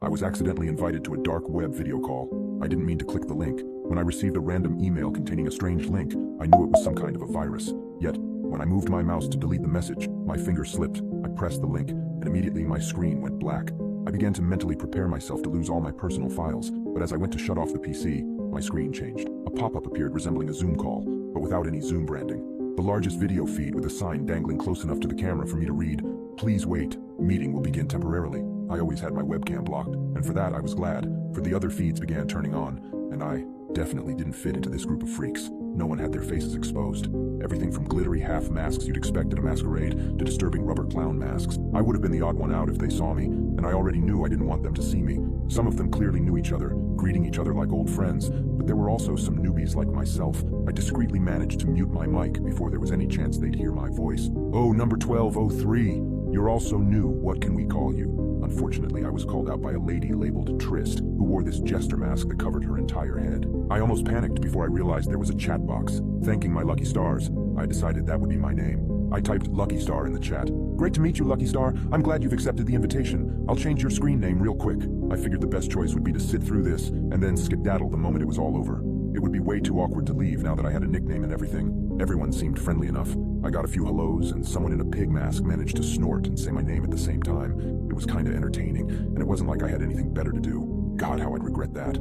I was accidentally invited to a dark web video call. I didn't mean to click the link. When I received a random email containing a strange link, I knew it was some kind of a virus. Yet, when I moved my mouse to delete the message, my finger slipped. I pressed the link, and immediately my screen went black. I began to mentally prepare myself to lose all my personal files, but as I went to shut off the PC, my screen changed. A pop-up appeared resembling a Zoom call, but without any Zoom branding. The largest video feed with a sign dangling close enough to the camera for me to read, "Please wait, meeting will begin temporarily." I always had my webcam blocked, and for that I was glad, for the other feeds began turning on, and I definitely didn't fit into this group of freaks. No one had their faces exposed. Everything from glittery half masks you'd expect at a masquerade to disturbing rubber clown masks. I would have been the odd one out if they saw me, and I already knew I didn't want them to see me. Some of them clearly knew each other, greeting each other like old friends, but there were also some newbies like myself. I discreetly managed to mute my mic before there was any chance they'd hear my voice. "Oh, number 1203, you're all so new, what can we call you?" Unfortunately, I was called out by a lady labeled Trist, who wore this jester mask that covered her entire head. I almost panicked before I realized there was a chat box. Thanking my lucky stars, I decided that would be my name. I typed Lucky Star in the chat. "Great to meet you, Lucky Star. I'm glad you've accepted the invitation. I'll change your screen name real quick." I figured the best choice would be to sit through this and then skedaddle the moment it was all over. It would be way too awkward to leave now that I had a nickname and everything. Everyone seemed friendly enough. I got a few hellos, and someone in a pig mask managed to snort and say my name at the same time. It was kinda entertaining, and it wasn't like I had anything better to do. God, how I'd regret that.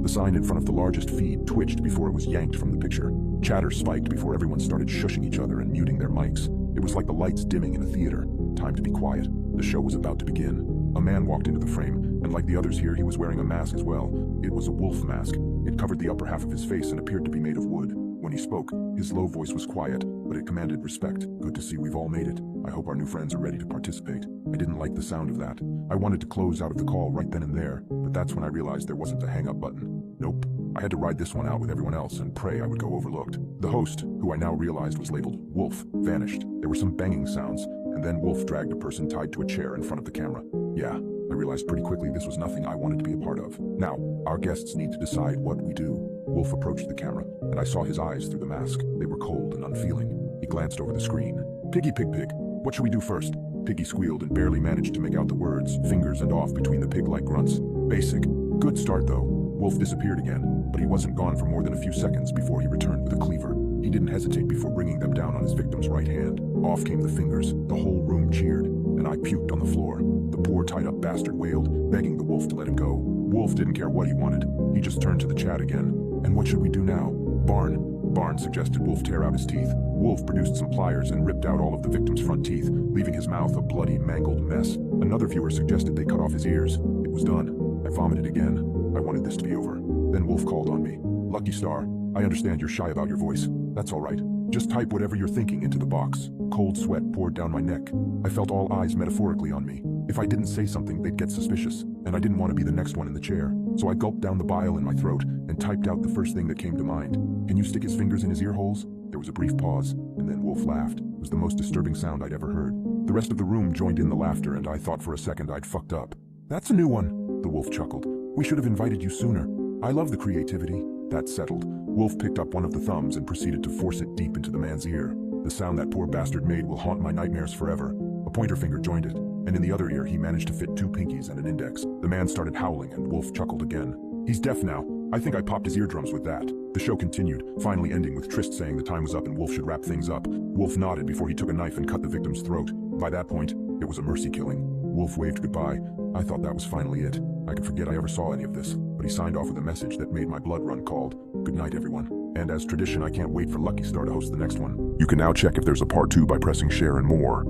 The sign in front of the largest feed twitched before it was yanked from the picture. Chatter spiked before everyone started shushing each other and muting their mics. It was like the lights dimming in a theater. Time to be quiet. The show was about to begin. A man walked into the frame, and like the others here, he was wearing a mask as well. It was a wolf mask. It covered the upper half of his face and appeared to be made of wood. When he spoke, his low voice was quiet, but it commanded respect. "Good to see we've all made it. I hope our new friends are ready to participate." I didn't like the sound of that. I wanted to close out of the call right then and there, but that's when I realized there wasn't a hang-up button. Nope. I had to ride this one out with everyone else and pray I would go overlooked. The host, who I now realized was labeled Wolf, vanished. There were some banging sounds, and then Wolf dragged a person tied to a chair in front of the camera. Yeah, I realized pretty quickly this was nothing I wanted to be a part of. Now, our guests need to decide what we do. Wolf approached the camera, and I saw his eyes through the mask. They were cold and unfeeling. He glanced over the screen. "Piggy, pig, pig. What should we do first?" Piggy squealed and barely managed to make out the words, fingers and off between the pig-like grunts. "Basic. Good start, though." Wolf disappeared again, but he wasn't gone for more than a few seconds before he returned with a cleaver. He didn't hesitate before bringing them down on his victim's right hand. Off came the fingers. The whole room cheered, and I puked on the floor. The poor tied-up bastard wailed, begging the wolf to let him go. Wolf didn't care what he wanted. He just turned to the chat again. "And what should we do now?" Barn suggested Wolf tear out his teeth. Wolf produced some pliers and ripped out all of the victim's front teeth, leaving his mouth a bloody, mangled mess. Another viewer suggested they cut off his ears. It was done. I vomited again. I wanted this to be over. Then Wolf called on me. "Lucky Star, I understand you're shy about your voice. That's all right. Just type whatever you're thinking into the box." Cold sweat poured down my neck. I felt all eyes metaphorically on me. If I didn't say something, they'd get suspicious, and I didn't want to be the next one in the chair. So I gulped down the bile in my throat and typed out the first thing that came to mind. "Can you stick his fingers in his ear holes?" There was a brief pause, and then Wolf laughed. It was the most disturbing sound I'd ever heard. The rest of the room joined in the laughter, and I thought for a second I'd fucked up. "That's a new one," the wolf chuckled. "We should have invited you sooner. I love the creativity." That settled. Wolf picked up one of the thumbs and proceeded to force it deep into the man's ear. The sound that poor bastard made will haunt my nightmares forever. A pointer finger joined it, and in the other ear he managed to fit 2 pinkies and an index. The man started howling, and Wolf chuckled again. "He's deaf now. I think I popped his eardrums with that." The show continued, finally ending with Trist saying the time was up and Wolf should wrap things up. Wolf nodded before he took a knife and cut the victim's throat. By that point, it was a mercy killing. Wolf waved goodbye. I thought that was finally it. I could forget I ever saw any of this, but he signed off with a message that made my blood run cold. "Good night, everyone." And as tradition, I can't wait for Lucky Star to host the next one. You can now check if there's a part 2 by pressing share and more.